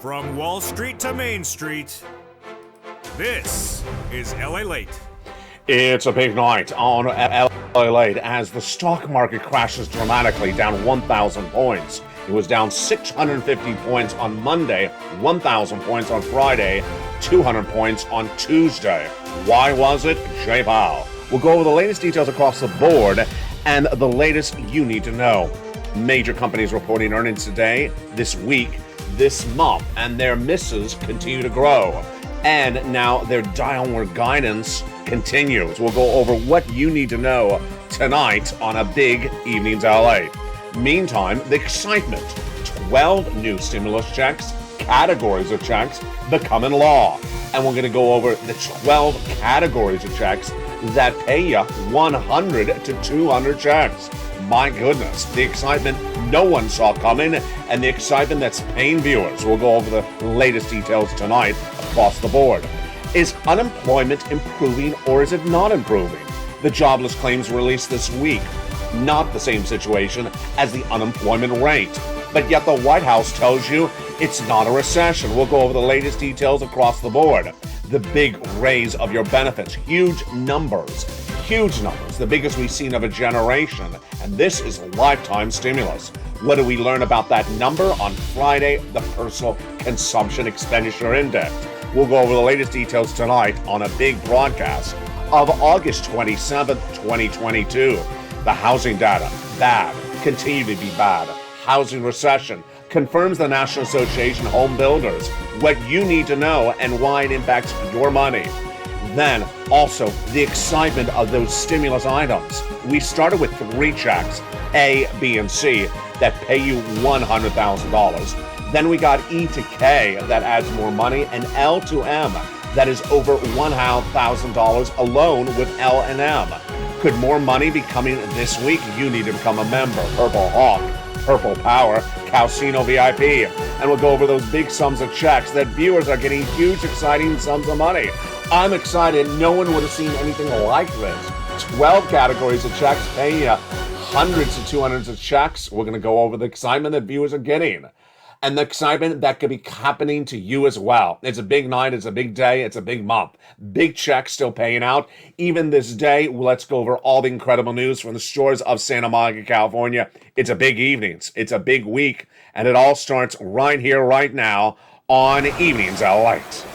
From Wall Street to Main Street, this is LALATE. It's a big night on LALATE as the stock market crashes dramatically, down 1,000 points. It was down 650 points on Monday, 1,000 points on Friday, 200 points on Tuesday. Why was it? Jay Powell. We'll go over the latest details across the board and the latest you need to know. Major companies reporting earnings today, this week, this month, and their misses continue to grow. And now their downward guidance continues. We'll go over what you need to know tonight on a big Evenings LA. Meantime, the excitement. 12 new stimulus checks, categories of checks becoming law. And we're going to go over the 12 categories of checks that pay you 100 to 200 checks. My goodness, the excitement no one saw coming and the excitement that's paying viewers. We'll go over the latest details tonight across the board. Is unemployment improving or is it not improving? The jobless claims released this week. Not the same situation as the unemployment rate. But yet the White House tells you it's not a recession. We'll go over the latest details across the board. The big raise of your benefits. Huge numbers, the biggest we've seen of a generation. And this is lifetime stimulus. What do we learn about that number on Friday, the Personal Consumption Expenditure Index? We'll go over the latest details tonight on a big broadcast of August 27th, 2022. The housing data, bad, continue to be bad. Housing recession confirms the National Association of Home Builders. What you need to know and why it impacts your money. Then also the excitement of those stimulus items. We started with 3 checks, A, B, and C, that pay you $100,000. Then we got E to K that adds more money, and L to M that is over $1,000 alone with L and M. Could more money be coming this week? You need to become a member. Purple Hawk, Purple Power, Calcino VIP. And we'll go over those big sums of checks that viewers are getting huge, exciting sums of money. I'm excited. No one would have seen anything like this. 12 categories of checks paying you hundreds to 200s of checks. We're going to go over the excitement that viewers are getting and the excitement that could be happening to you as well. It's a big night. It's a big day. It's a big month. Big checks still paying out. Even this day, let's go over all the incredible news from the shores of Santa Monica, California. It's a big evenings. It's a big week. And it all starts right here, right now on Evenings LALATE.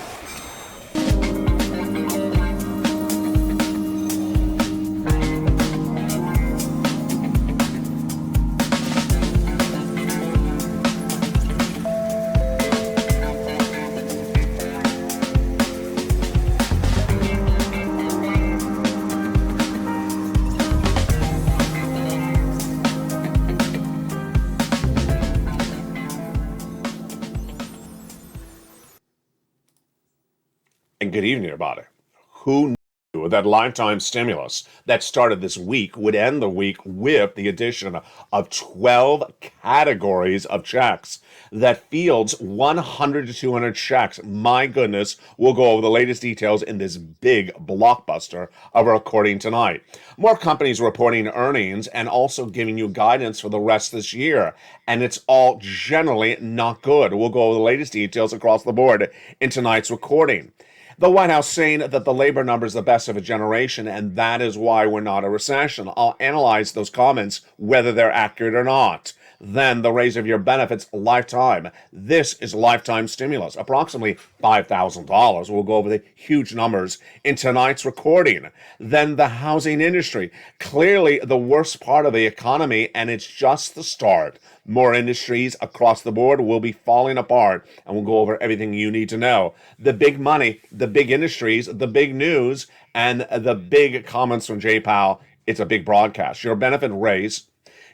And good evening, everybody. Who knew that lifetime stimulus that started this week would end the week with the addition of 12 categories of checks that fields 100 to 200 checks? My goodness, we'll go over the latest details in this big blockbuster of a recording tonight. More companies reporting earnings and also giving you guidance for the rest of this year. And it's all generally not good. We'll go over the latest details across the board in tonight's recording. The White House saying that the labor number is the best of a generation, and that is why we're not a recession. I'll analyze those comments, whether they're accurate or not. Then the raise of your benefits lifetime. This is lifetime stimulus, approximately $5,000. We'll go over the huge numbers in tonight's recording. Then the housing industry, clearly the worst part of the economy, and it's just the start. More industries across the board will be falling apart, and we'll go over everything you need to know. The big money, the big industries, the big news, and the big comments from Jay Powell. It's a big broadcast. Your benefit raise,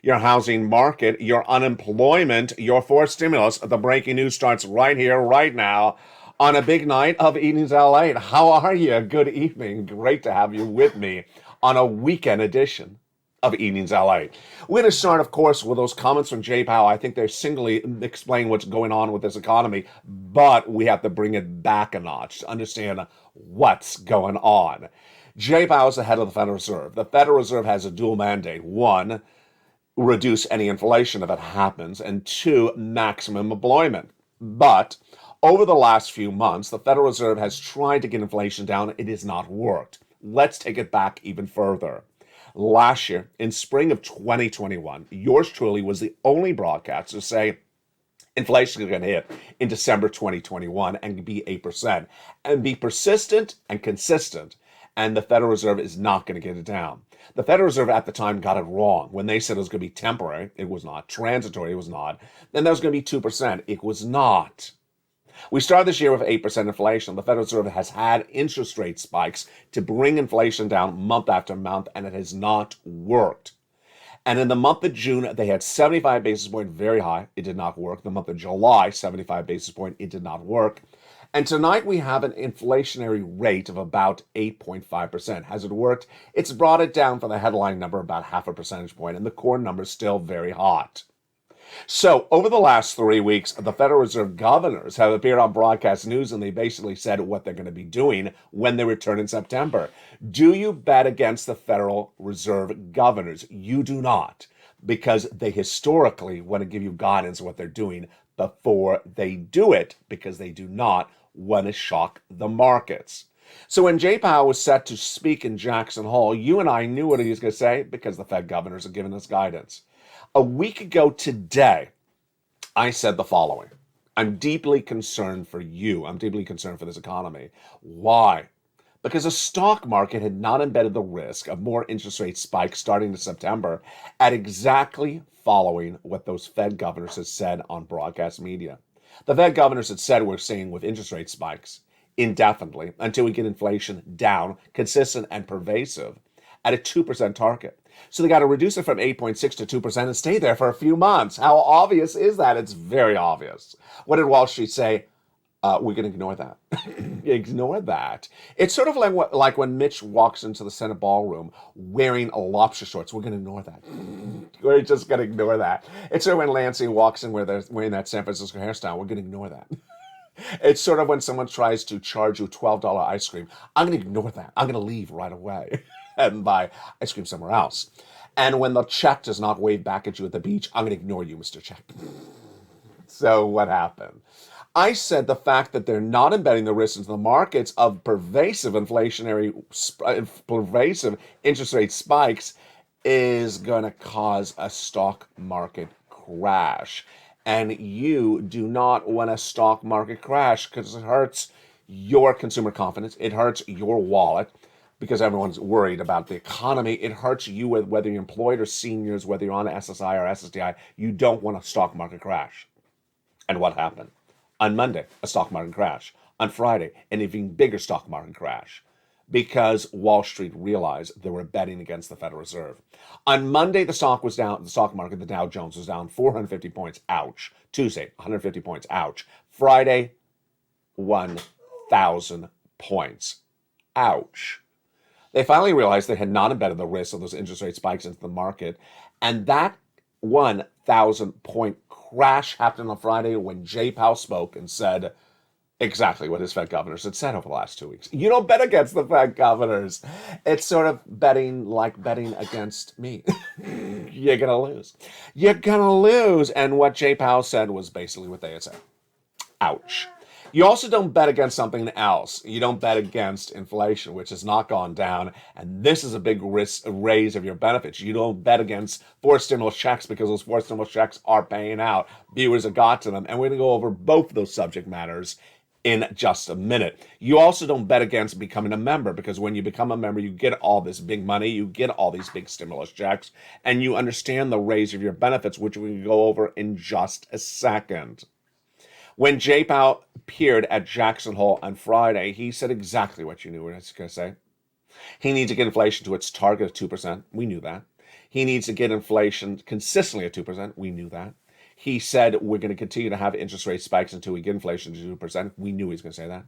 your housing market, your unemployment, your forced stimulus. The breaking news starts right here, right now, on a big night of Evenings LA. How are you? Good evening. Great to have you with me on a weekend edition of Evenings LA. We're going to start, of course, with those comments from Jay Powell. I think they're singly explaining what's going on with this economy, but we have to bring it back a notch to understand what's going on. Jay Powell is the head of the Federal Reserve. The Federal Reserve has a dual mandate. One, reduce any inflation if it happens, and 2, maximum employment. But over the last few months, the Federal Reserve has tried to get inflation down. It has not worked. Let's take it back even further. Last year, in spring of 2021, yours truly was the only broadcaster to say inflation is going to hit in December 2021 and be 8% and be persistent and consistent. And the Federal Reserve is not going to get it down. The Federal Reserve at the time got it wrong. When they said it was going to be temporary, it was not. Transitory, it was not. Then that was going to be 2%. It was not. We started this year with 8% inflation. The Federal Reserve has had interest rate spikes to bring inflation down month after month, and it has not worked. And in the month of June, they had 75 basis point, very high. It did not work. The month of July, 75 basis point, it did not work. And tonight we have an inflationary rate of about 8.5%. Has it worked? It's brought it down from the headline number about half a percentage point, and the core number is still very hot. So, over the last 3 weeks, the Federal Reserve governors have appeared on broadcast news, and they basically said what they're going to be doing when they return in September. Do you bet against the Federal Reserve governors? You do not, because they historically want to give you guidance on what they're doing before they do it, because they do not want to shock the markets. So when Jay Powell was set to speak in Jackson Hole, you and I knew what he was going to say because the Fed governors have given us guidance. A week ago today, I said the following. I'm deeply concerned for you. I'm deeply concerned for this economy. Why? Because the stock market had not embedded the risk of more interest rate spikes starting in September at exactly following what those Fed governors had said on broadcast media. The Fed governors had said we're seeing with interest rate spikes indefinitely until we get inflation down, consistent and pervasive at a 2% target. So they got to reduce it from 8.6 to 2% and stay there for a few months. How obvious is that? It's very obvious. What did Wall Street say? We're going to ignore that. Ignore that. It's sort of like when Mitch walks into the Senate ballroom wearing a lobster shorts. We're going to ignore that. We're just going to ignore that. It's sort of when Lansing walks in where they're wearing that San Francisco hairstyle. We're going to ignore that. It's sort of when someone tries to charge you $12 ice cream. I'm going to ignore that. I'm going to leave right away and buy ice cream somewhere else. And when the check does not wave back at you at the beach, I'm going to ignore you, Mr. Check. So what happened? I said the fact that they're not embedding the risks into the markets of pervasive interest rate spikes is going to cause a stock market crash. And you do not want a stock market crash because it hurts your consumer confidence. It hurts your wallet because everyone's worried about the economy. It hurts you whether you're employed or seniors, whether you're on SSI or SSDI. You don't want a stock market crash. And what happened? On Monday, a stock market crash. On Friday, an even bigger stock market crash because Wall Street realized they were betting against the Federal Reserve. On Monday, the stock was down. The stock market, the Dow Jones, was down 450 points. Ouch. Tuesday, 150 points. Ouch. Friday, 1,000 points. Ouch. They finally realized they had not embedded the risk of those interest rate spikes into the market, and that 1,000 point crash happened on Friday when Jay Powell spoke and said exactly what his Fed governors had said over the last 2 weeks. You don't bet against the Fed governors. It's sort of betting like betting against me. You're going to lose. You're going to lose. And what Jay Powell said was basically what they had said. Ouch. You also don't bet against something else. You don't bet against inflation, which has not gone down. And this is a big raise of your benefits. You don't bet against forced stimulus checks because those forced stimulus checks are paying out. Viewers have got to them. And we're going to go over both of those subject matters in just a minute. You also don't bet against becoming a member because when you become a member, you get all this big money, you get all these big stimulus checks, and you understand the raise of your benefits, which we can go over in just a second. When Jay Powell appeared at Jackson Hole on Friday, he said exactly what you knew what I was going to say. He needs to get inflation to its target of 2%. We knew that. He needs to get inflation consistently at 2%. We knew that. He said we're going to continue to have interest rate spikes until we get inflation to 2%. We knew he was going to say that.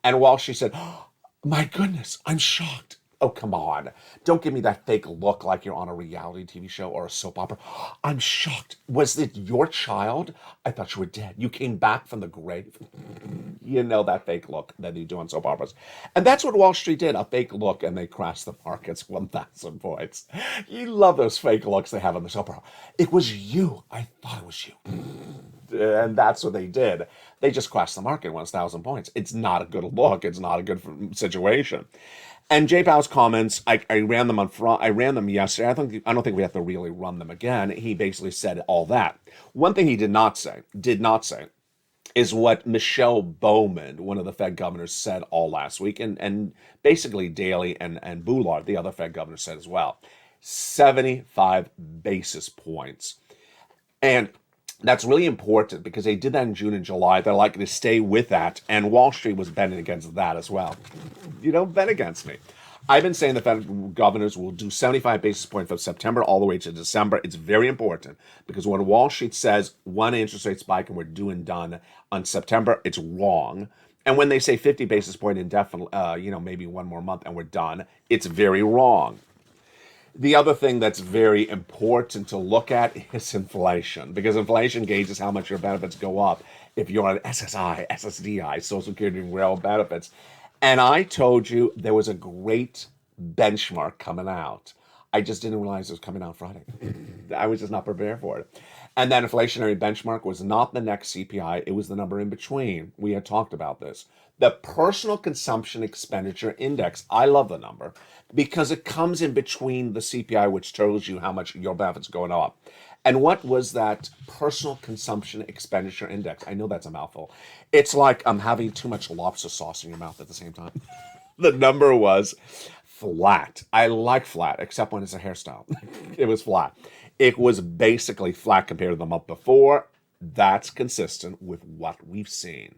And while she said, oh, my goodness, I'm shocked. Oh, come on. Don't give me that fake look like you're on a reality TV show or a soap opera. I'm shocked. Was it your child? I thought you were dead. You came back from the grave. You know that fake look that you do on soap operas. And that's what Wall Street did, a fake look, and they crashed the markets 1,000 points. You love those fake looks they have on the soap opera. It was you. I thought it was you. And that's what they did. They just crashed the market 1,000 points. It's not a good look. It's not a good situation. And Jay Powell's comments, I ran them I ran them yesterday. I don't think we have to really run them again. He basically said all that. One thing he did not say, is what Michelle Bowman, one of the Fed governors, said all last week, and basically Daly and Boulard, the other Fed governor, said as well. 75 basis points. And that's really important because they did that in June and July. They're likely to stay with that, and Wall Street was betting against that as well. You don't bet against me. I've been saying the Fed governors will do 75 basis points from September all the way to December. It's very important because when Wall Street says one interest rate spike and we're doing done on September, it's wrong. And when they say 50 basis point indefinite, maybe one more month and we're done, it's very wrong. The other thing that's very important to look at is inflation, because inflation gauges how much your benefits go up if you're on SSI, SSDI, Social Security and Rail benefits. And I told you there was a great benchmark coming out. I just didn't realize it was coming out Friday. I was just not prepared for it. And that inflationary benchmark was not the next CPI. It was the number in between. We had talked about this. The Personal Consumption Expenditure Index. I love the number because it comes in between the CPI, which tells you how much your benefits are going up. And what was that Personal Consumption Expenditure Index? I know that's a mouthful. It's like I'm having too much lobster sauce in your mouth at the same time. The number was flat. I like flat, except when it's a hairstyle. It was flat. It was basically flat compared to the month before. That's consistent with what we've seen.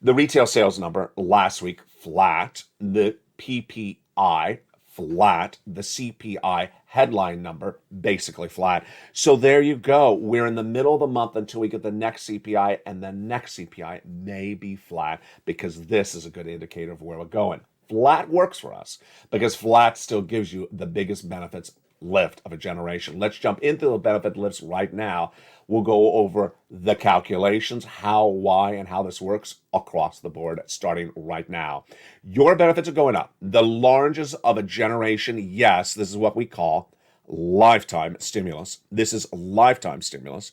The retail sales number last week, flat. The PPI, flat. The CPI headline number, basically flat. So there you go. We're in the middle of the month until we get the next CPI, and the next CPI may be flat because this is a good indicator of where we're going. Flat works for us because flat still gives you the biggest benefits lift of a generation. Let's jump into the benefit lifts right now. We'll go over the calculations, how, why, and how this works across the board starting right now. Your benefits are going up. The largest of a generation, yes, this is what we call lifetime stimulus. This is lifetime stimulus.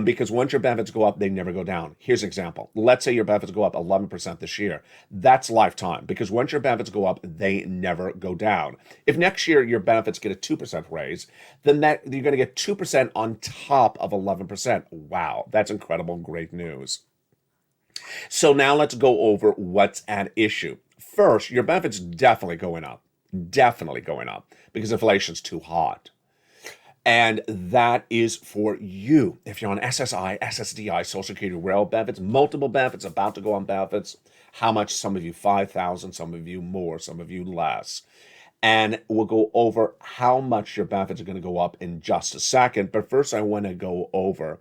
Because once your benefits go up, they never go down. Here's an example. Let's say your benefits go up 11% this year. That's lifetime, because once your benefits go up, they never go down. If next year your benefits get a 2% raise, then you're going to get 2% on top of 11%. Wow, that's incredible, great news. So now let's go over what's at issue. First, your benefits definitely going up, because inflation's too hot. And that is for you. If you're on SSI, SSDI, Social Security, Rail benefits, multiple benefits, about to go on benefits, how much? Some of you 5,000, some of you more, some of you less. And we'll go over how much your benefits are going to go up in just a second. But first, I want to go over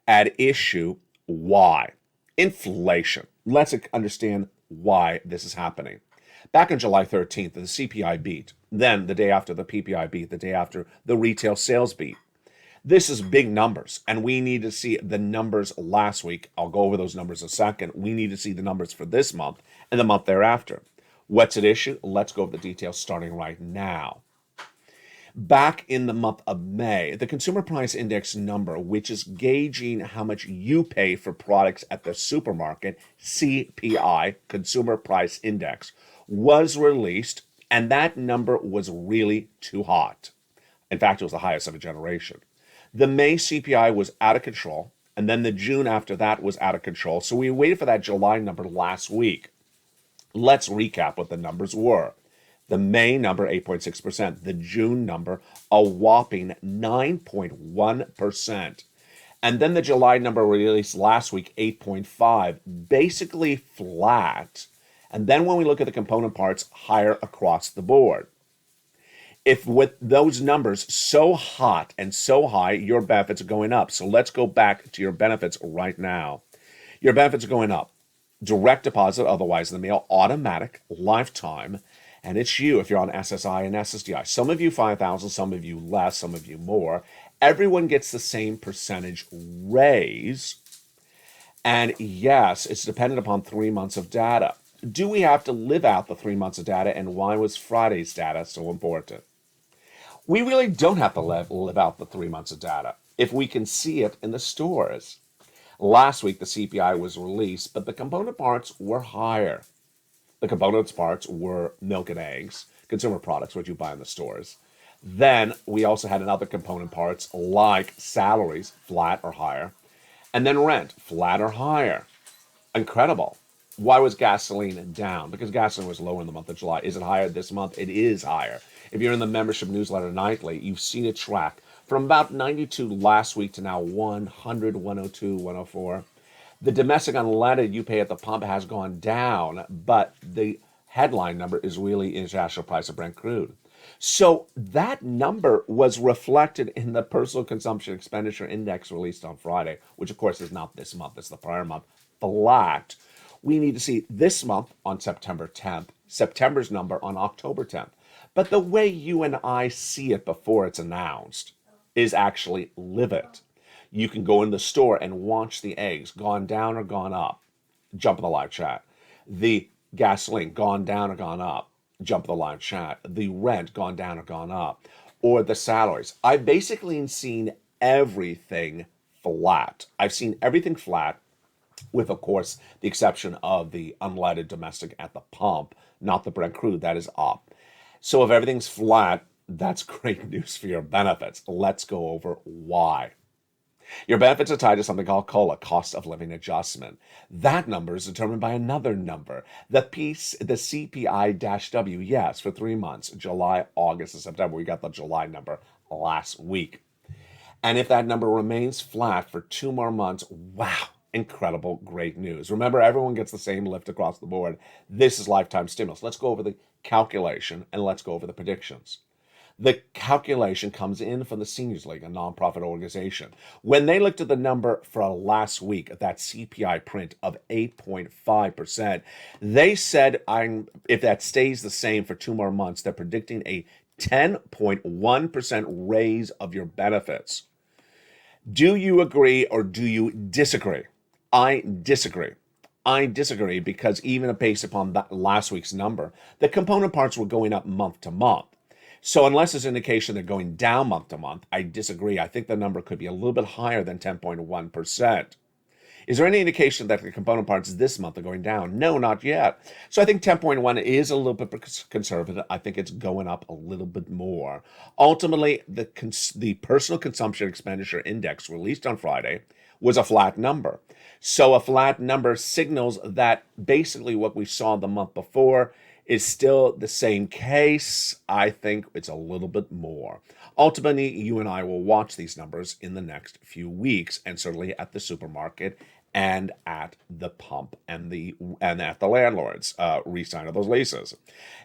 at issue why. Inflation. Let's understand why this is happening. Back on July 13th, the CPI beat. Then the day after the PPI beat, the day after the retail sales beat. This is big numbers, and we need to see the numbers last week. I'll go over those numbers in a second. We need to see the numbers for this month and the month thereafter. What's at issue? Let's go over the details starting right now. Back in the month of May, the Consumer Price Index number, which is gauging how much you pay for products at the supermarket, CPI, Consumer Price Index, was released, and that number was really too hot. In fact, it was the highest of a generation. The May CPI was out of control, and then the June after that was out of control. So we waited for that July number last week. Let's recap what the numbers were. The May number, 8.6%. The June number, a whopping 9.1%. And then the July number released last week, 8.5%, basically flat. And then when we look at the component parts, higher across the board. If with those numbers so hot and so high, your benefits are going up. So let's go back to your benefits right now. Your benefits are going up. Direct deposit, otherwise in the mail, automatic, lifetime. And it's you if you're on SSI and SSDI. Some of you 5,000, some of you less, some of you more. Everyone gets the same percentage raise. And yes, it's dependent upon 3 months of data. Do we have to live out the 3 months of data, and why was Friday's data so important? We really don't have to live out the 3 months of data if we can see it in the stores. Last week, the CPI was released, but the component parts were higher. The components parts were milk and eggs, consumer products, what you buy in the stores. Then we also had another component parts like salaries, flat or higher, and then rent, flat or higher. Incredible. Why was gasoline down? Because gasoline was lower in the month of July. Is it higher this month? It is higher. If you're in the membership newsletter nightly, you've seen it track from about 92 last week to now 100, 102, 104. The domestic unleaded you pay at the pump has gone down, but the headline number is really international price of Brent crude. So that number was reflected in the personal consumption expenditure index released on Friday, which of course is not this month, it's the prior month, flat. We need to see this month on September 10th, September's number on October 10th. But the way you and I see it before it's announced is actually live it. You can go in the store and watch the eggs, gone down or gone up, jump in the live chat. The gasoline, gone down or gone up, jump in the live chat. The rent, gone down or gone up. Or the salaries. I've basically seen everything flat. I've seen everything flat, with, of course, the exception of the unleaded domestic at the pump, not the Brent crude, that is up. So if everything's flat, that's great news for your benefits. Let's go over why. Your benefits are tied to something called COLA, cost of living adjustment. That number is determined by another number, the CPI-W, yes, for 3 months, July, August, and September. We got the July number last week. And if that number remains flat for 2 more months, wow, incredible, great news. Remember, everyone gets the same lift across the board. This is lifetime stimulus. Let's go over the calculation and let's go over the predictions. The calculation comes in from the Seniors League, a nonprofit organization. When they looked at the number for last week, that CPI print of 8.5%, they said if that stays the same for 2 more months, they're predicting a 10.1% raise of your benefits. Do you agree or do you disagree? I disagree. I disagree because even based upon that last week's number, the component parts were going up month to month. So unless there's indication they're going down month to month, I disagree. I think the number could be a little bit higher than 10.1%. Is there any indication that the component parts this month are going down? No, not yet. So I think 10.1 is a little bit conservative. I think it's going up a little bit more. Ultimately, the personal consumption expenditure index released on Friday was a flat number. So a flat number signals that basically what we saw the month before is still the same case. I think it's a little bit more. Ultimately, you and I will watch these numbers in the next few weeks, and certainly at the supermarket and at the pump and at the landlords re-sign of those leases.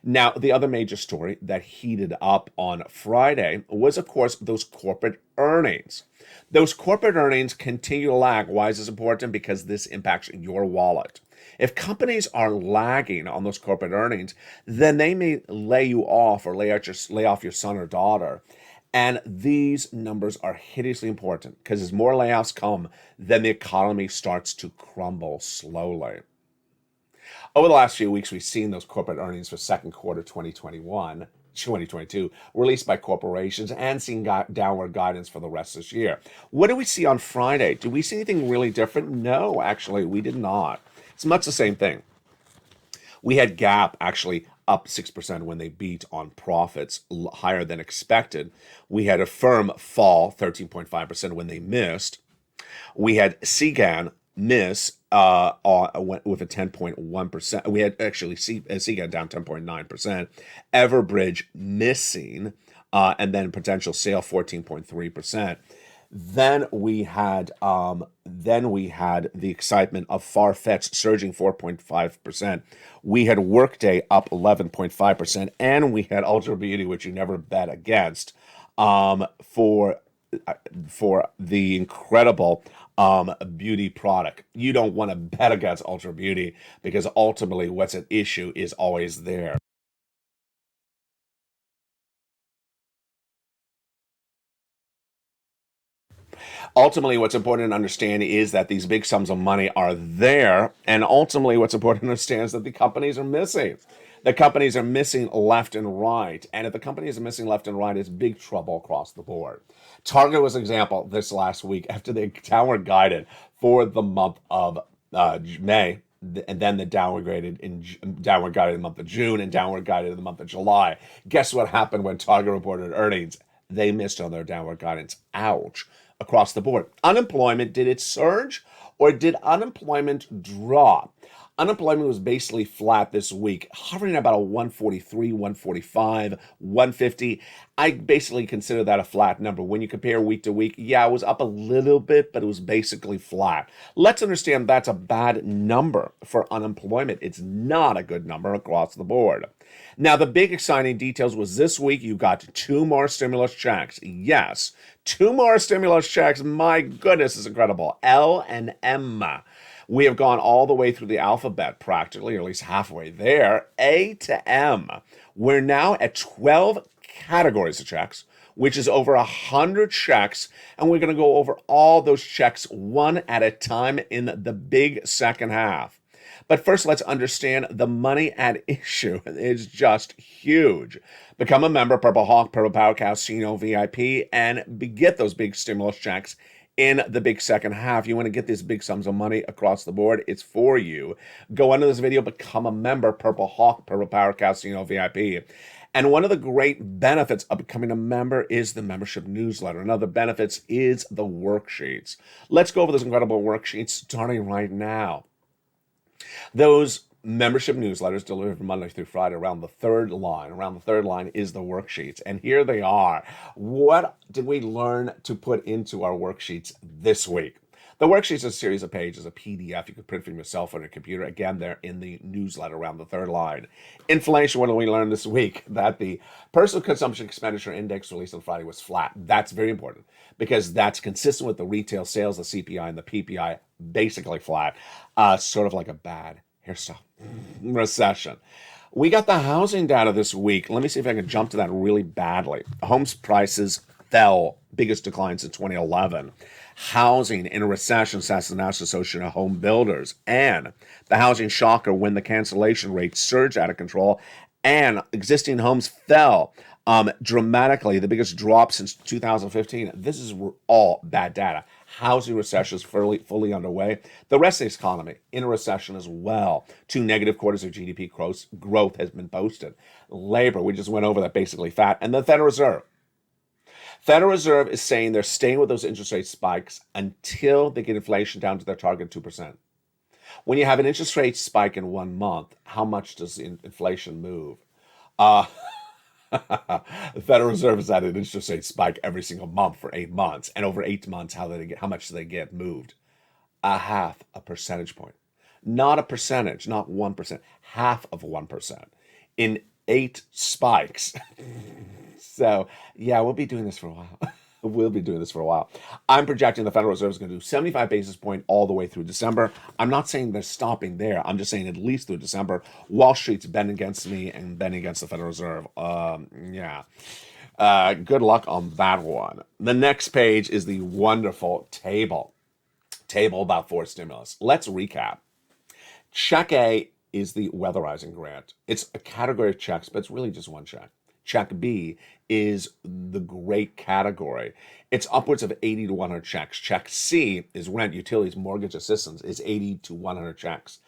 Now, the other major story that heated up on Friday was, of course, those corporate earnings. Those corporate earnings continue to lag. Why is this important? Because this impacts your wallet. If companies are lagging on those corporate earnings, then they may lay you off or lay off your son or daughter. And these numbers are hideously important because as more layoffs come, then the economy starts to crumble slowly. Over the last few weeks, we've seen those corporate earnings for second quarter 2022 released by corporations and seen downward guidance for the rest of this year. What do we see on Friday? Do we see anything really different? No, actually, we did not. It's much the same thing. We had Gap actually up 6% when they beat on profits higher than expected. We had a Firm fall 13.5% when they missed. We had Seagan miss with a 10.1%. We had actually Seagan down 10.9%. Everbridge missing, and then potential sale 14.3%. Then we had the excitement of Farfetch surging 4.5%. We had Workday up 11.5%, and we had Ultra Beauty, which you never bet against, for the incredible beauty product. You don't want to bet against Ultra Beauty because ultimately what's at issue is always there. Ultimately, what's important to understand is that these big sums of money are there, and ultimately what's important to understand is that the companies are missing. The companies are missing left and right. And if the companies are missing left and right, it's big trouble across the board. Target was an example this last week after they downward guided for the month of May, and then the downward guided in the month of June and downward guided in the month of July. Guess what happened when Target reported earnings? They missed on their downward guidance. Ouch. Across the board. Unemployment, did it surge or did unemployment drop? Unemployment was basically flat this week, hovering about a 143, 145, 150. I basically consider that a flat number. When you compare week to week, yeah, it was up a little bit, but it was basically flat. Let's understand that's a bad number for unemployment. It's not a good number across the board. Now, the big exciting details was this week you got 2 more stimulus checks. Yes, 2 more stimulus checks. My goodness, it's incredible. L and M. We have gone all the way through the alphabet practically, or at least halfway there. A to M. We're now at 12 categories of checks, which is over 100 checks, and we're going to go over all those checks one at a time in the big second half. But first, let's understand the money at issue is just huge. Become a member, Purple Hawk, Purple Power Casino VIP, and get those big stimulus checks in the big second half. You want to get these big sums of money across the board, it's for you. Go under this video, become a member, Purple Hawk, Purple Power Casino VIP. And one of the great benefits of becoming a member is the membership newsletter. Another benefits is the worksheets. Let's go over those incredible worksheets starting right now. Those membership newsletters delivered Monday through Friday around the third line. Around the third line is the worksheets. And here they are. What did we learn to put into our worksheets this week? The worksheets is a series of pages, a PDF you can print from yourself on your computer. Again, they're in the newsletter around the third line. Inflation, what did we learn this week? That the personal consumption expenditure index released on Friday was flat. That's very important because that's consistent with the retail sales, the CPI, and the PPI, basically flat. Sort of like a bad hairstyle. Recession. We got the housing data this week. Let me see if I can jump to that really badly. Homes prices fell, biggest declines in 2011. Housing in a recession, says the National Association of Home Builders. And the housing shocker when the cancellation rate surged out of control and existing homes fell dramatically, the biggest drop since 2015. This is all bad data. Housing recession is fully underway. The rest of the economy in a recession as well. 2 negative quarters of GDP growth has been posted. Labor, we just went over that, basically fat. And the Federal Reserve. Federal Reserve is saying they're staying with those interest rate spikes until they get inflation down to their target 2%. When you have an interest rate spike in 1 month, how much does inflation move? The Federal Reserve has had an interest rate spike every single month for 8 months. And over 8 months, how much do they get moved? A half a percentage point. Not a percentage, not 1%, half of 1% in 8 spikes. So, yeah, we'll be doing this for a while. We'll be doing this for a while. I'm projecting the Federal Reserve is going to do 75 basis point all the way through December. I'm not saying they're stopping there. I'm just saying at least through December. Wall Street's bending against me and bending against the Federal Reserve. Good luck on that one. The next page is the wonderful table. Table about 4 stimulus. Let's recap. Check A is the weatherizing grant. It's a category of checks, but it's really just one check. Check B is the great category. It's upwards of 80 to 100 checks. Check C is rent, utilities, mortgage assistance is 80 to 100 checks.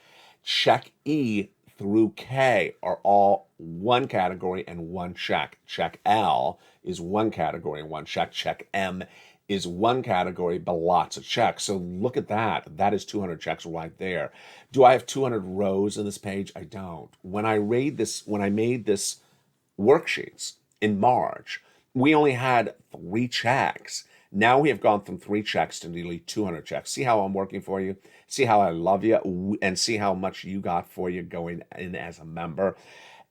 Check E through K are all one category and one check. Check L is one category and one check. Check M is one category, but lots of checks. So look at that. That is 200 checks right there. Do I have 200 rows in this page? I don't. When I made this worksheets in March, we only had 3 checks. Now we have gone from 3 checks to nearly 200 checks. See how I'm working for you? See how I love you? And see how much you got for you going in as a member?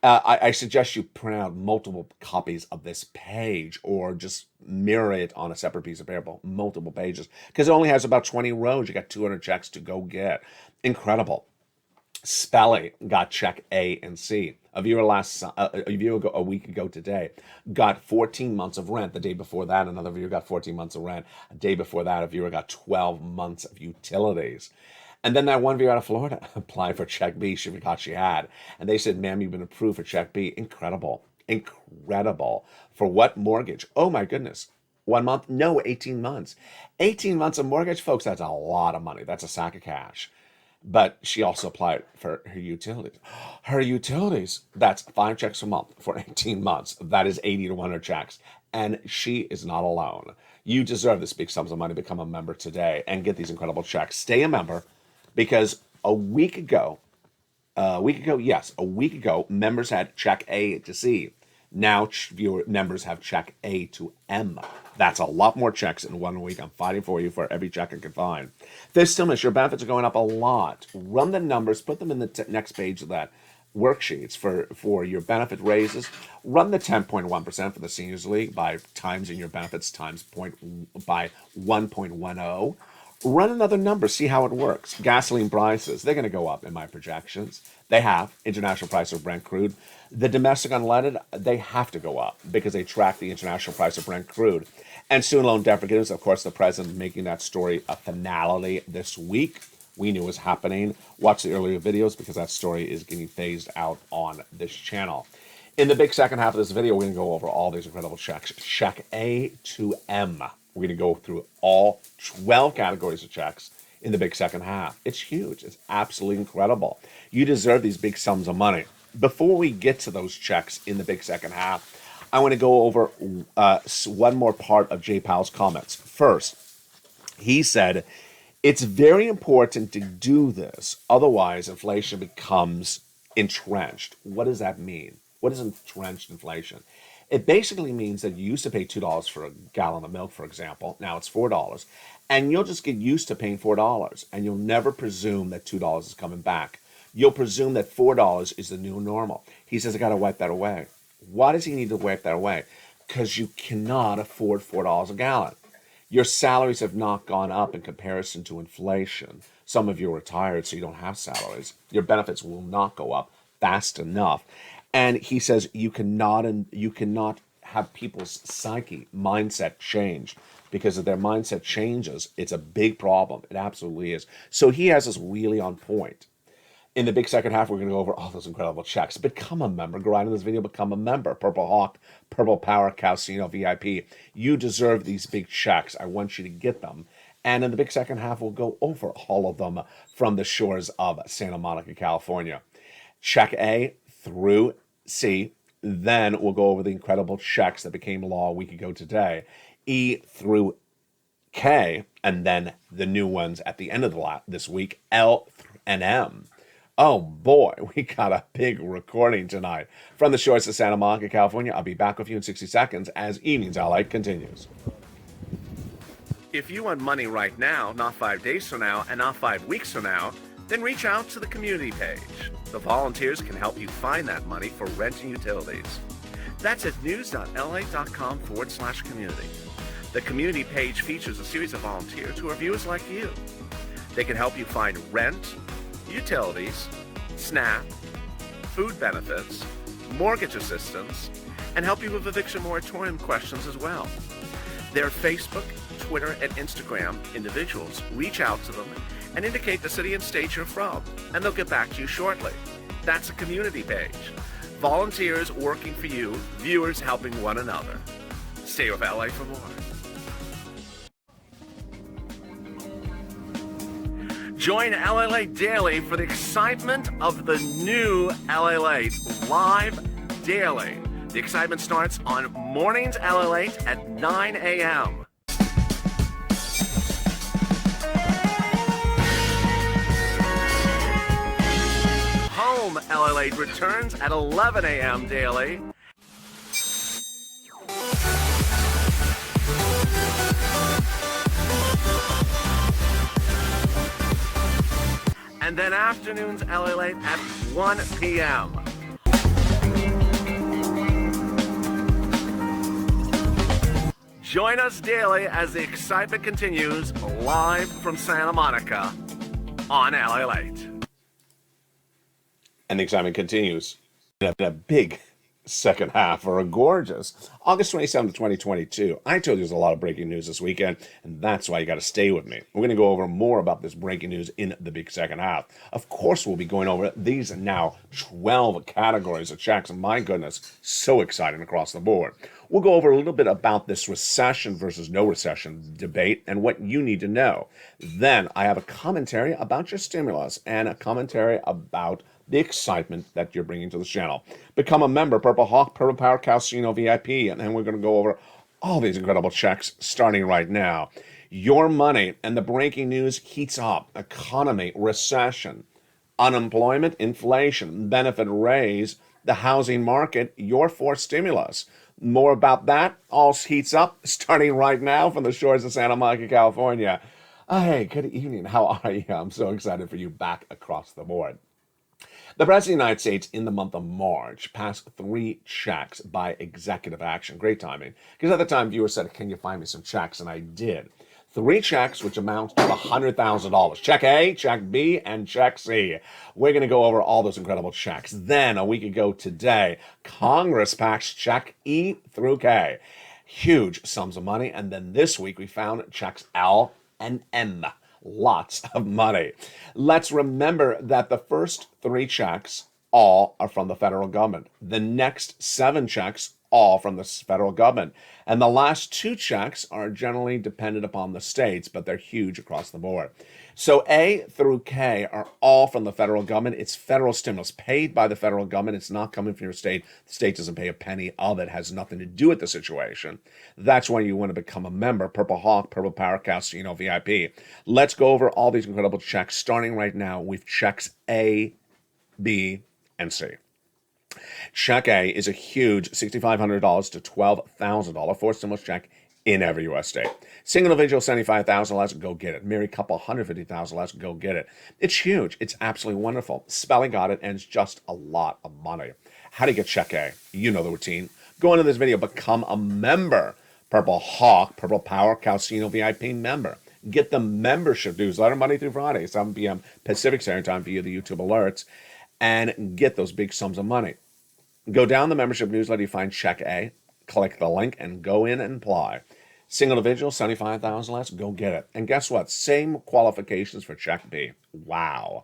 I suggest you print out multiple copies of this page or just mirror it on a separate piece of paper, multiple pages, because it only has about 20 rows. You got 200 checks to go get. Incredible. Spelling got check A and C. A week ago today, got 14 months of rent. The day before that, another viewer got 14 months of rent. A day before that, a viewer got 12 months of utilities. And then that one viewer out of Florida applied for check B. She forgot she had. And they said, ma'am, you've been approved for check B. Incredible. Incredible. For what mortgage? Oh my goodness. 1 month? No, 18 months. 18 months of mortgage, folks, that's a lot of money. That's a sack of cash. But she also applied for her utilities. Her utilities, that's 5 checks a month for 18 months. That is 80 to 100 checks. And she is not alone. You deserve this big sums of money. Become a member today and get these incredible checks. Stay a member, because a week ago, members had check A to C. Now members have check A to M. That's a lot more checks in 1 week. I'm fighting for you for every check I can find. There's still miss. Your benefits are going up a lot. Run the numbers. Put them in the next page of that worksheets for your benefit raises. Run the 10.1% for the Seniors League by times in your benefits by 1.10. Run another number, see how it works. Gasoline prices, they're going to go up in my projections. They have. International price of Brent crude. The domestic unleaded, they have to go up because they track the international price of Brent crude. And student loan debt forgiveness, of course, the president making that story a finale this week. We knew it was happening. Watch the earlier videos because that story is getting phased out on this channel. In the big second half of this video, we're going to go over all these incredible checks. Check A to M. We're going to go through all 12 categories of checks in the big second half. It's huge. It's absolutely incredible. You deserve these big sums of money. Before we get to those checks in the big second half, I want to go over one more part of Jay Powell's comments. First, he said, it's very important to do this. Otherwise, inflation becomes entrenched. What does that mean? What is entrenched inflation? It basically means that you used to pay $2 for a gallon of milk, for example. Now it's $4. And you'll just get used to paying $4. And you'll never presume that $2 is coming back. You'll presume that $4 is the new normal. He says, I got to wipe that away. Why does he need to wipe that away? Because you cannot afford $4 a gallon. Your salaries have not gone up in comparison to inflation. Some of you are retired, so you don't have salaries. Your benefits will not go up fast enough. And he says you cannot have people's psyche, mindset change. Because if their mindset changes, it's a big problem. It absolutely is. So he has us really on point. In the big second half, we're going to go over all those incredible checks. Become a member. Go right in this video, become a member. Purple Hawk, Purple Power, Casino VIP. You deserve these big checks. I want you to get them. And in the big second half, we'll go over all of them from the shores of Santa Monica, California. Check A through C. Then we'll go over the incredible checks that became law a week ago today. E through K, and then the new ones at the end of this week, L and M. Oh boy, we got a big recording tonight. From the shores of Santa Monica, California, I'll be back with you in 60 seconds as Evenings LALATE continues. If you want money right now, not 5 days from now, and not 5 weeks from now, then reach out to the community page. The volunteers can help you find that money for rent and utilities. That's at news.la.com/community. The community page features a series of volunteers who are viewers like you. They can help you find rent, utilities, SNAP, food benefits, mortgage assistance, and help you with eviction moratorium questions as well. Their Facebook, Twitter, and Instagram individuals reach out to them and indicate the city and state you're from, and they'll get back to you shortly. That's a community page. Volunteers working for you, viewers helping one another. Stay with LA for more. Join LALATE Daily for the excitement of the new LALATE live daily. The excitement starts on mornings LALATE at 9 a.m. Home LALATE returns at 11 a.m. daily. And then afternoons LALATE at 1 p.m. Join us daily as the excitement continues live from Santa Monica on LALATE. And the excitement continues in a big second half are gorgeous. August 27th, 2022. I told you there's a lot of breaking news this weekend, and that's why you got to stay with me. We're going to go over more about this breaking news in the big second half. Of course, we'll be going over these now 12 categories of checks. My goodness, so exciting across the board. We'll go over a little bit about this recession versus no recession debate and what you need to know. Then I have a commentary about your stimulus and a commentary about the excitement that you're bringing to the channel. Become a member, Purple Hawk, Purple Power Casino VIP, and then we're going to go over all these incredible checks starting right now. Your money and the breaking news heats up. Economy, recession, unemployment, inflation, benefit raise, the housing market, your fourth stimulus. More about that, all heats up, starting right now from the shores of Santa Monica, California. Hey, good evening. How are you? I'm so excited for you back across the board. The President of the United States in the month of March passed 3 checks by executive action. Great timing. Because at the time, viewers said, can you find me some checks? And I did. 3 checks, which amount to $100,000. Check A, check B, and check C. We're going to go over all those incredible checks. Then, a week ago today, Congress passed check E through K. Huge sums of money. And then this week, we found checks L and M. Lots of money. Let's remember that the first 3 checks all are from the federal government. The next 7 checks all from the federal government. And the last 2 checks are generally dependent upon the states, but they're huge across the board. So A through K are all from the federal government. It's federal stimulus paid by the federal government. It's not coming from your state. The state doesn't pay a penny of it. It has nothing to do with the situation. That's why you want to become a member. Purple Hawk, Purple Power Casino VIP. Let's go over all these incredible checks, starting right now with checks A, B, and C. Check A is a huge $6,500 to $12,000 fourth stimulus check in every U.S. state. Single individual, $75,000, let's go get it. Married couple, $150,000, let's go get it. It's huge. It's absolutely wonderful. Spelling got it, and it's just a lot of money. How do you get check A? You know the routine. Go into this video, become a member. Purple Hawk, Purple Power Casino VIP member. Get the membership newsletter Monday through Friday, 7 p.m. Pacific Standard Time via the YouTube alerts, and get those big sums of money. Go down the membership newsletter, you find check A, click the link, and go in and apply. Single individual, $75,000, let's go get it. And guess what? Same qualifications for check B. Wow.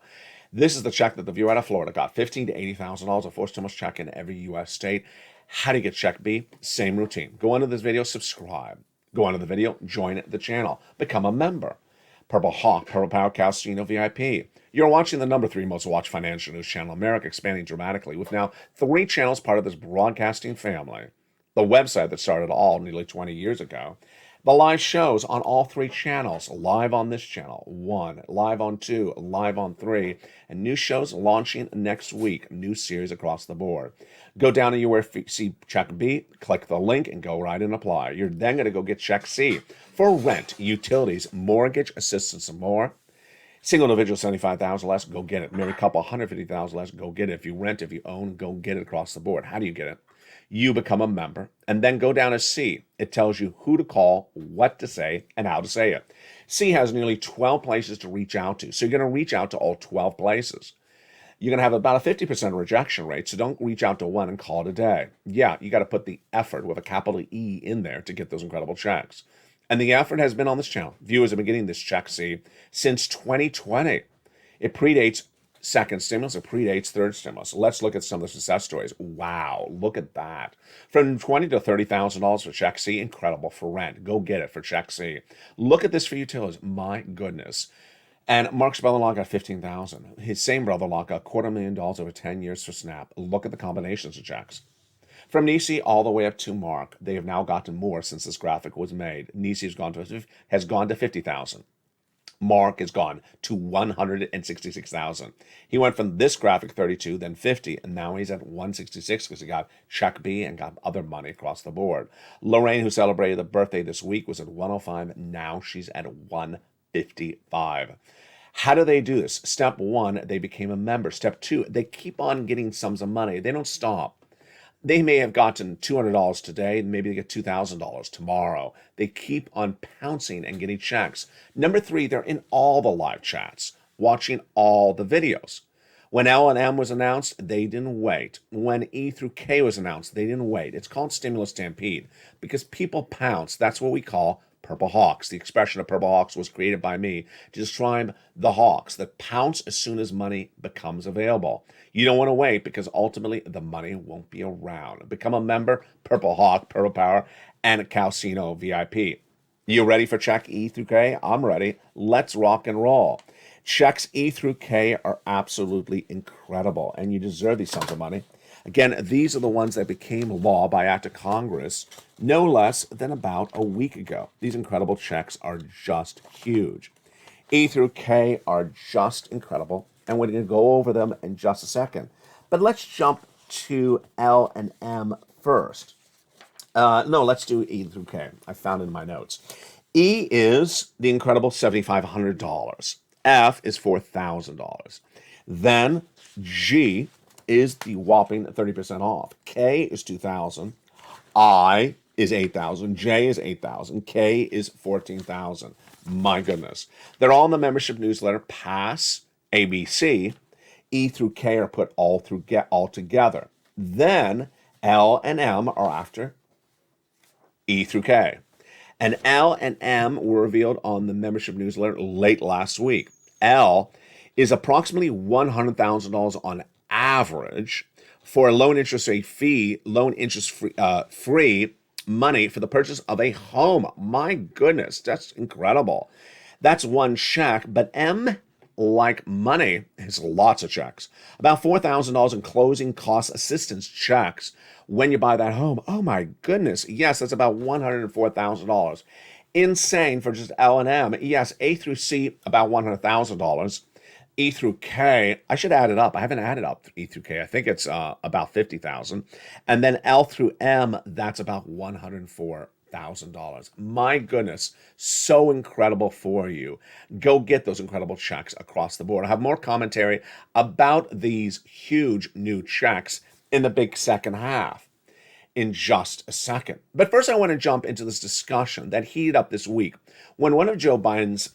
This is the check that the viewer out of Florida got, $15,000 to $80,000, a fourth stimulus check in every U.S. state. How do you get check B? Same routine. Go under this video, subscribe. Go under the video, join the channel. Become a member. Purple Hawk, Purple Power Casino VIP. You're watching the number 3 most watched financial news channel in America, expanding dramatically with now 3 channels part of this broadcasting family. The website that started all nearly 20 years ago. The live shows on all 3 channels, live on this channel, 1, live on 2, live on 3, and new shows launching next week, new series across the board. Go down to your see check B, click the link, and go right and apply. You're then going to go get check C for rent, utilities, mortgage assistance, and more. Single individual, $75,000 less, go get it. Married couple, $150,000 less, go get it. If you rent, if you own, go get it across the board. How do you get it? You become a member, and then go down to C. It tells you who to call, what to say, and how to say it. C has nearly 12 places to reach out to, so you're going to reach out to all 12 places. You're going to have about a 50% rejection rate, so don't reach out to one and call it a day. Yeah, you got to put the effort with a capital E in there to get those incredible checks. And the effort has been on this channel. Viewers have been getting this check C since 2020. It predates second stimulus, it predates third stimulus. Let's look at some of the success stories. Wow, look at that. From $20,000 to $30,000 for check C, incredible for rent. Go get it for check C. Look at this for utilities. My goodness. And Mark's brother-in-law got $15,000. His same brother-in-law got $250,000 over 10 years for SNAP. Look at the combinations of checks. From Nisi all the way up to Mark, they have now gotten more since this graphic was made. Nisi has gone to $50,000. Mark has gone to $166,000. He went from this graphic 32, then 50, and now he's at 166 because he got check B and got other money across the board. Lorraine, who celebrated the birthday this week, was at 105. Now she's at 155. How do they do this? Step 1, they became a member. Step 2, they keep on getting sums of money. They don't stop. They may have gotten $200 today, and maybe they get $2,000 tomorrow. They keep on pouncing and getting checks. Number 3, they're in all the live chats, watching all the videos. When L and M was announced, they didn't wait. When E through K was announced, they didn't wait. It's called stimulus stampede because people pounce. That's what we call purple hawks. The expression of purple hawks was created by me to describe the hawks that pounce as soon as money becomes available. You don't want to wait because ultimately the money won't be around. Become a member, Purple Hawk, Purple Power, and Calcino VIP. You ready for check E through K? I'm ready. Let's rock and roll. Checks E through K are absolutely incredible, and you deserve these sums of money. Again, these are the ones that became law by act of Congress no less than about a week ago. These incredible checks are just huge. E through K are just incredible, and we're going to go over them in just a second. But let's jump to L and M first. No, let's do E through K. I found it in my notes. E is the incredible $7,500. F is $4,000. Then G is the whopping 30% off. K is $2,000. I is $8,000. J is $8,000. K is $14,000. My goodness. They're all in the membership newsletter. Pass, ABC. E through K are put all together. Then L and M are after E through K. And L and M were revealed on the membership newsletter late last week. L is approximately $100,000 on average for a loan interest free money for the purchase of a home. My goodness, that's incredible. That's one check, but M, like money, has lots of checks. About $4,000 in closing cost assistance checks when you buy that home. Oh my goodness. Yes, that's about $104,000. Insane for just L and M. Yes, A through C, about $100,000. E through K, I should add it up. I haven't added up E through K. I think it's about $50,000. And then L through M, that's about $104,000. My goodness, so incredible for you. Go get those incredible checks across the board. I have more commentary about these huge new checks in the big second half in just a second. But first, I want to jump into this discussion that heated up this week when one of Joe Biden's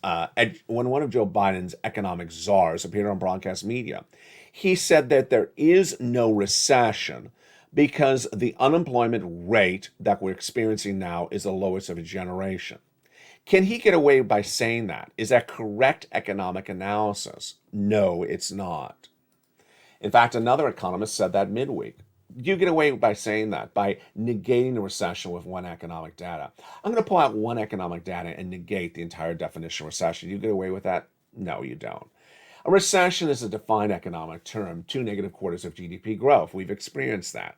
economic czars appeared on broadcast media. He said that there is no recession because the unemployment rate that we're experiencing now is the lowest of a generation. Can he get away by saying that? Is that correct economic analysis? No, it's not. In fact, another economist said that midweek. You get away by saying that, by negating the recession with one economic data. I'm going to pull out one economic data and negate the entire definition of recession. You get away with that? No, you don't. A recession is a defined economic term, 2 negative quarters of GDP growth. We've experienced that.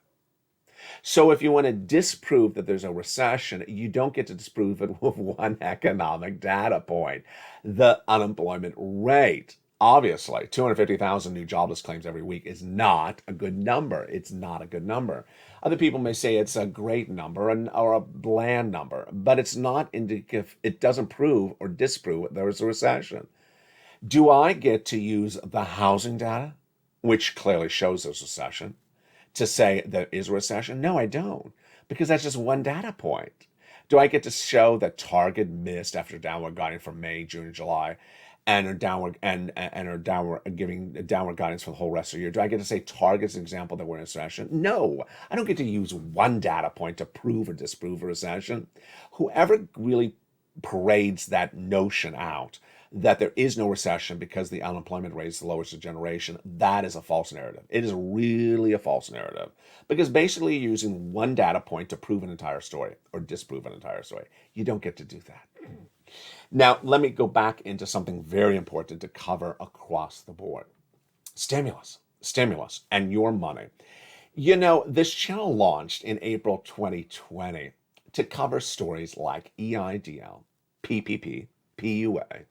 So if you want to disprove that there's a recession, you don't get to disprove it with one economic data point, the unemployment rate. Obviously, 250,000 new jobless claims every week is not a good number. It's not a good number. Other people may say it's a great number or a bland number, but it's not indicative. It doesn't prove or disprove there is a recession. Do I get to use the housing data, which clearly shows there's a recession, to say there is a recession? No, I don't, because that's just one data point. Do I get to show that Target missed after downward guidance for May, June, and July? And are giving downward guidance for the whole rest of the year? Do I get to say Target's an example that we're in a recession? No, I don't get to use one data point to prove or disprove a recession. Whoever really parades that notion out that there is no recession because the unemployment rate is the lowest of generation, that is a false narrative. It is really a false narrative because basically you're using one data point to prove an entire story or disprove an entire story. You don't get to do that. Now, let me go back into something very important to cover across the board. Stimulus, and your money. You know, this channel launched in April 2020 to cover stories like EIDL, PPP, PUA,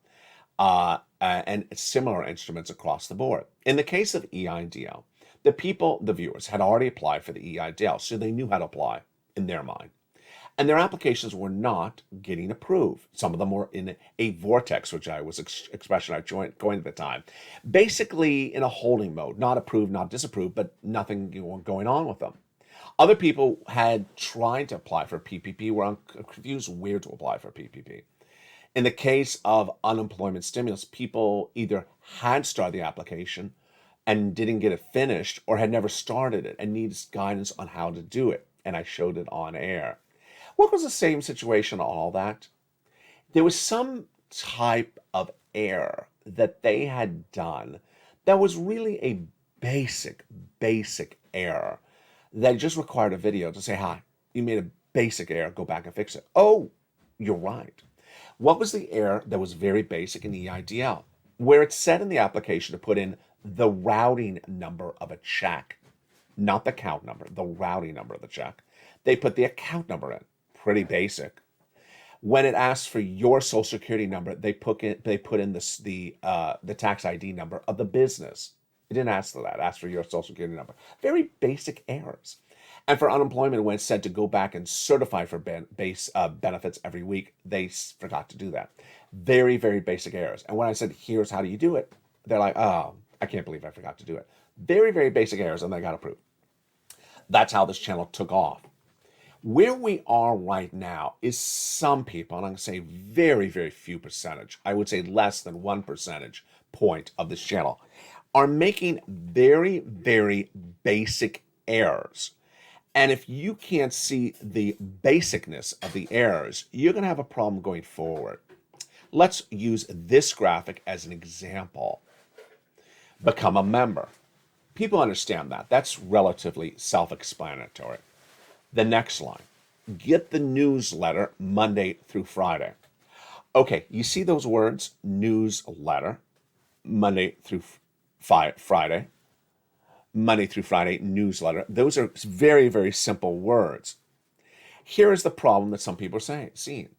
and similar instruments across the board. In the case of EIDL, the viewers, had already applied for the EIDL, so they knew how to apply in their mind. And their applications were not getting approved. Some of them were in a vortex, which I was expression I coined at the time. Basically in a holding mode, not approved, not disapproved, but nothing going on with them. Other people had tried to apply for PPP, were confused where to apply for PPP. In the case of unemployment stimulus, people either had started the application and didn't get it finished or had never started it and needs guidance on how to do it. And I showed it on air. What was the same situation on all that? There was some type of error that they had done that was really a basic error that just required a video to say, hi, you made a basic error, go back and fix it. Oh, you're right. What was the error that was very basic in EIDL? Where it said in the application to put in the routing number of a check, not the account number, the routing number of the check. They put the account number in. Pretty basic. When it asked for your social security number, they put in the tax ID number of the business. It didn't ask for that. It asked for your social security number. Very basic errors. And for unemployment, when it said to go back and certify for benefits every week, they forgot to do that. Very, very basic errors. And when I said, here's how do you do it, they're like, oh, I can't believe I forgot to do it. Very, very basic errors, and they got approved. That's how this channel took off. Where we are right now is some people, and I'm going to say very, very few percentage, I would say less than 1 percentage point of this channel, are making very, very basic errors. And if you can't see the basicness of the errors, you're going to have a problem going forward. Let's use this graphic as an example. Become a member. People understand that. That's relatively self-explanatory. The next line, get the newsletter Monday through Friday. Okay, you see those words, newsletter, Monday through Friday, Monday through Friday, newsletter. Those are very, very simple words. Here is the problem that some people are seeing.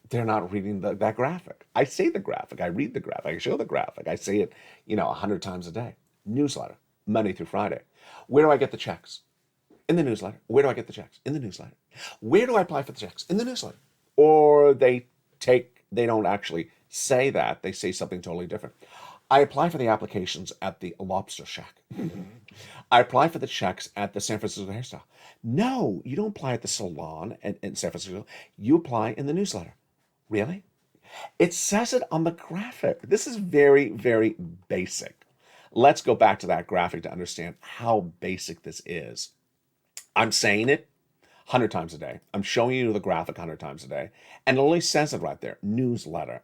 They're not reading that graphic. I say the graphic, I read the graphic, I show the graphic, I say it, 100 times a day. Newsletter, Monday through Friday. Where do I get the checks? In the newsletter. Where do I get the checks? In the newsletter. Where do I apply for the checks? In the newsletter. Or they don't actually say that. They say something totally different. I apply for the applications at the Lobster Shack. I apply for the checks at the San Francisco Hairstyle. No, you don't apply at the salon in San Francisco. You apply in the newsletter. Really? It says it on the graphic. This is very, very basic. Let's go back to that graphic to understand how basic this is. I'm saying it 100 times a day. I'm showing you the graphic 100 times a day. And it only says it right there, newsletter.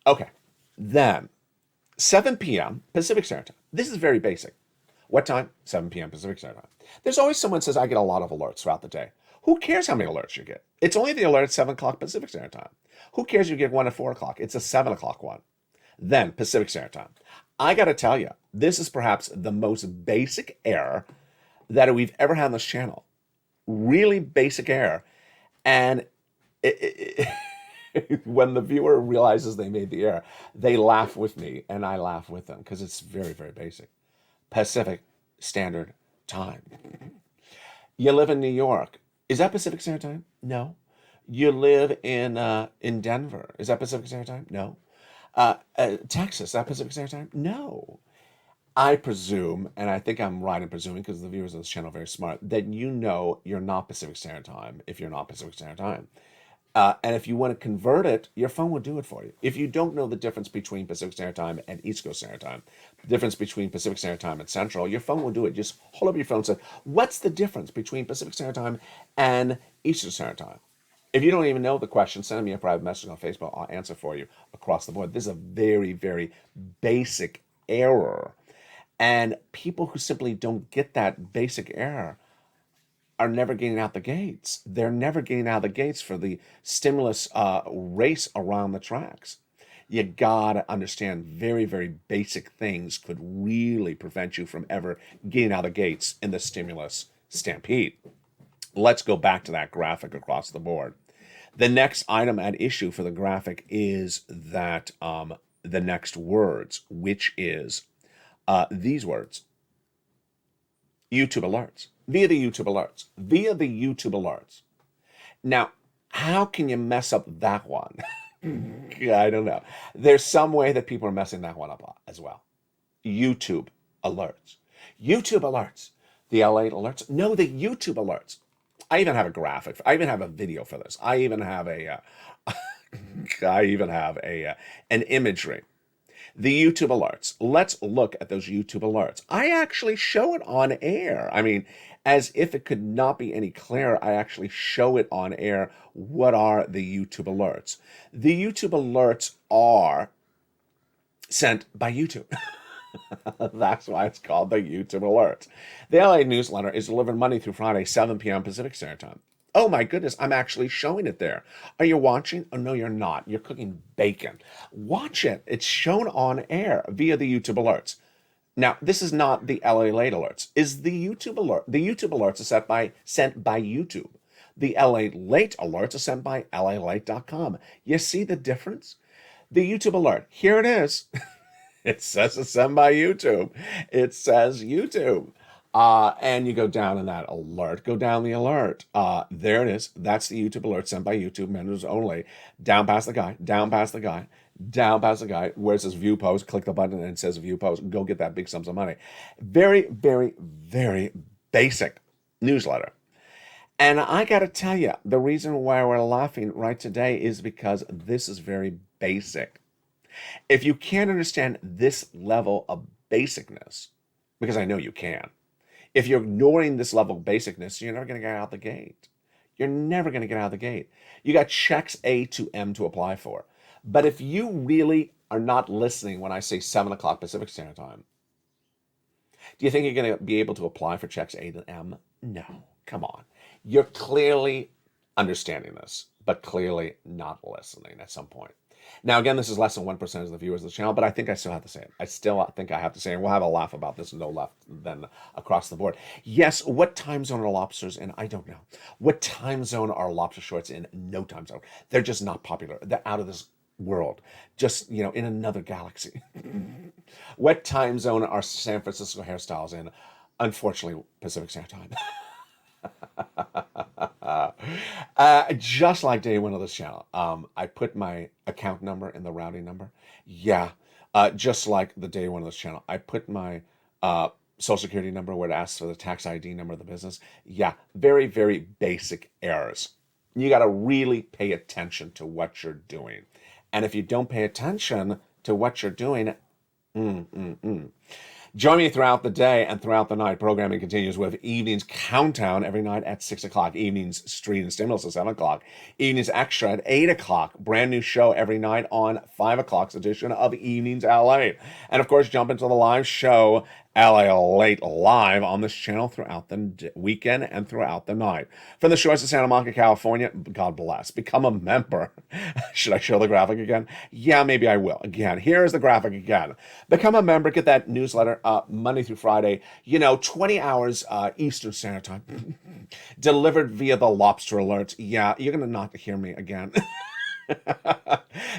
Okay, then 7 p.m. Pacific Standard Time. This is very basic. What time? 7 p.m. Pacific Standard Time. There's always someone who says, I get a lot of alerts throughout the day. Who cares how many alerts you get? It's only the alert at 7 o'clock Pacific Standard Time. Who cares if you get one at 4 o'clock? It's a 7 o'clock one. Then Pacific Standard Time. I got to tell you, this is perhaps the most basic error that we've ever had on this channel. Really basic error. And when the viewer realizes they made the error, they laugh with me and I laugh with them because it's very, very basic. Pacific Standard Time. You live in New York. Is that Pacific Standard Time? No. You live in Denver. Is that Pacific Standard Time? No. Texas. Is that Pacific Standard Time? No. I presume, and I think I'm right in presuming because the viewers of this channel are very smart, that you're not Pacific Standard Time if you're not Pacific Standard Time. And if you want to convert it, your phone will do it for you. If you don't know the difference between Pacific Standard Time and East Coast Standard Time, the difference between Pacific Standard Time and Central, your phone will do it. Just hold up your phone and say, what's the difference between Pacific Standard Time and Eastern Standard Time? If you don't even know the question, send me a private message on Facebook. I'll answer for you across the board. This is a very, very basic error. And people who simply don't get that basic error are never getting out the gates. They're never getting out the gates for the stimulus race around the tracks. You gotta understand very, very basic things could really prevent you from ever getting out the gates in the stimulus stampede. Let's go back to that graphic across the board. The next item at issue for the graphic is that the next words, which is these words. YouTube alerts. Via the YouTube alerts. Now, how can you mess up that one? I don't know. There's some way that people are messing that one up as well. YouTube alerts. The LALATE alerts. No, the YouTube alerts. I even have a graphic. I even have a video for this. I even have an imagery. The YouTube alerts. Let's look at those YouTube alerts. I actually show it on air. I mean, as if it could not be any clearer, I actually show it on air. What are the YouTube alerts? The YouTube alerts are sent by YouTube. That's why it's called the YouTube alerts. The LA newsletter is delivered Monday through Friday, 7 p.m. Pacific Standard Time. Oh my goodness, I'm actually showing it there. Are you watching? Oh, no, you're not. You're cooking bacon. Watch it. It's shown on air via the YouTube alerts. Now, this is not the LA Late alerts. Is the YouTube alert? The YouTube alerts are sent by YouTube. The LA Late alerts are sent by LALate.com. You see the difference? The YouTube alert. Here it is. It says it's sent by YouTube. It says YouTube. And you go down in that alert. Go down the alert. There it is. That's the YouTube alert sent by YouTube, members only. Down past the guy. Down past the guy. Down past the guy where it says view post. Click the button and it says view post. Go get that big sums of money. Very, very, very basic newsletter. And I got to tell you, the reason why we're laughing right today is because this is very basic. If you can't understand this level of basicness, because I know you can, if you're ignoring this level of basicness, you're never going to get out the gate. You're never going to get out of the gate. You got checks A to M to apply for. But if you really are not listening when I say 7 o'clock Pacific Standard Time, do you think you're going to be able to apply for checks A to M? No. Come on. You're clearly understanding this, but clearly not listening at some point. Now, again, this is less than 1% of the viewers of the channel, but I think I still have to say it. I still think I have to say it. And we'll have a laugh about this, no left than across the board. Yes, what time zone are lobsters in? I don't know. What time zone are lobster shorts in? No time zone. They're just not popular. They're out of this world. Just, in another galaxy. What time zone are San Francisco hairstyles in? Unfortunately, Pacific Standard Time. Just like day one of this channel, I put my account number in the routing number. Yeah, just like the day one of this channel, I put my social security number where it asks for the tax ID number of the business. Yeah, very, very basic errors. You got to really pay attention to what you're doing. And if you don't pay attention to what you're doing, Join me throughout the day and throughout the night. Programming continues with Evenings Countdown every night at 6 o'clock. Evenings Street and Stimulus at 7 o'clock. Evenings Extra at 8 o'clock. Brand new show every night on 5 o'clock's edition of Evenings LA. And of course, jump into the live show, LA Late Live, on this channel throughout the weekend and throughout the night. From the shores of Santa Monica, California, God bless. Become a member. Should I show the graphic again? Yeah, maybe I will. Again, here's the graphic again. Become a member. Get that newsletter Monday through Friday, 20 hours Eastern Standard Time. Delivered via the lobster alerts. Yeah, you're going to not hear me again.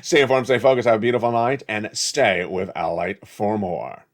Stay informed, stay focused, have a beautiful night, and stay with LALATE for more.